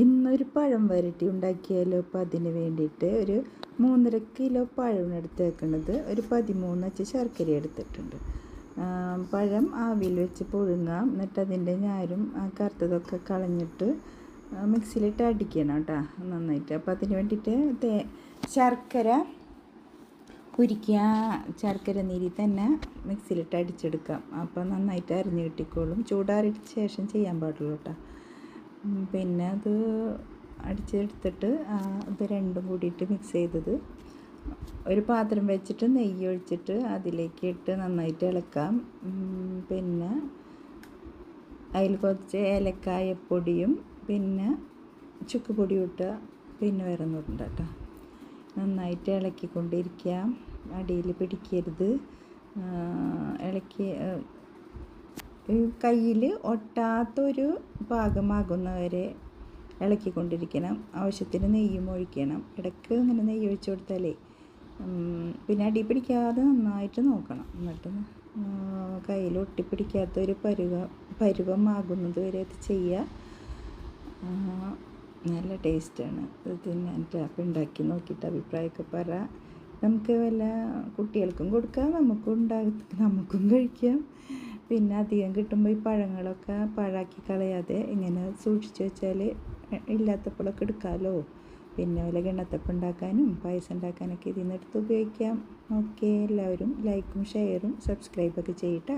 ഇന്നൊരു പഴം വരട്ടി ഉണ്ടാക്കിയാലോ. അപ്പോൾ അതിന് വേണ്ടിയിട്ട് ഒരു 3.5 കിലോ പഴം എടുത്ത് വെക്കുന്നത്. ഒരു 13 ശർക്കര എടുത്തിട്ടുണ്ട്. പഴം ആവിയിൽ വെച്ച് പുഴുങ്ങാം. എന്നിട്ട് അതിൻ്റെ ഞാരും കറുത്തതൊക്കെ കളഞ്ഞിട്ട് മിക്സിയിലിട്ട് അടിക്കണം കേട്ടോ നന്നായിട്ട്. അപ്പോൾ അതിന് വേണ്ടിയിട്ട് ശർക്കര ഉരുക്കിയ ശർക്കര നീരി തന്നെ മിക്സിയിലിട്ട് അടിച്ചെടുക്കാം. അപ്പോൾ നന്നായിട്ട് അരിഞ്ഞ് കിട്ടിക്കോളും. ചൂടാറിയ ശേഷം ചെയ്യാൻ പാടുള്ളൂ കേട്ടോ. പിന്നെ അത് അടിച്ചെടുത്തിട്ട് ഇത് രണ്ടും കൂടിയിട്ട് മിക്സ് ചെയ്തത് ഒരു പാത്രം വെച്ചിട്ട് നെയ്യ് ഒഴിച്ചിട്ട് അതിലേക്ക് ഇട്ട് നന്നായിട്ട് ഇളക്കാം. പിന്നെ അതിൽ കുറച്ച് ഏലക്കായപ്പൊടിയും പിന്നെ ചുക്കുപൊടിയും ഇട്ടുക. പിന്നെ വേറെ ഒന്നും കേട്ടോ. നന്നായിട്ട് ഇളക്കിക്കൊണ്ടിരിക്കാം. അടിയിൽ പിടിക്കരുത്. ഇളക്കി കയ്യിൽ ഒട്ടാത്തൊരു പാകമാകുന്നവരെ ഇളക്കിക്കൊണ്ടിരിക്കണം. ആവശ്യത്തിന് നെയ്യും ഒഴിക്കണം. ഇടയ്ക്ക് ഇങ്ങനെ നെയ്യ് ഒഴിച്ച് കൊടുത്താലേ പിന്നെ അടി പിടിക്കാതെ നന്നായിട്ട് നോക്കണം. എന്നിട്ട് കയ്യിൽ ഒട്ടിപ്പിടിക്കാത്തൊരു പരുവമാകുന്നത് വരെ അത് ചെയ്യുക. നല്ല ടേസ്റ്റാണ് ഇത് തിന്നാൻ. അപ്പോൾ ഉണ്ടാക്കി നോക്കിയിട്ട് അഭിപ്രായമൊക്കെ പറ. നമുക്ക് വല്ല കുട്ടികൾക്കും കൊടുക്കാം, നമുക്കും കഴിക്കാം. പിന്നെ അധികം കിട്ടുമ്പോൾ ഈ പഴങ്ങളൊക്കെ പാഴാക്കി കളയാതെ ഇങ്ങനെ സൂക്ഷിച്ച് വെച്ചാൽ ഇല്ലാത്തപ്പോഴൊക്കെ എടുക്കാമല്ലോ. പിന്നെ വല്ല കിണ്ണത്തപ്പം ഉണ്ടാക്കാനും പായസം ഉണ്ടാക്കാനൊക്കെ ഇതിൽ നിന്ന് എടുത്ത് ഉപയോഗിക്കാം. ഓക്കെ, എല്ലാവരും ലൈക്കും ഷെയറും സബ്സ്ക്രൈബൊക്കെ ചെയ്യട്ടോ.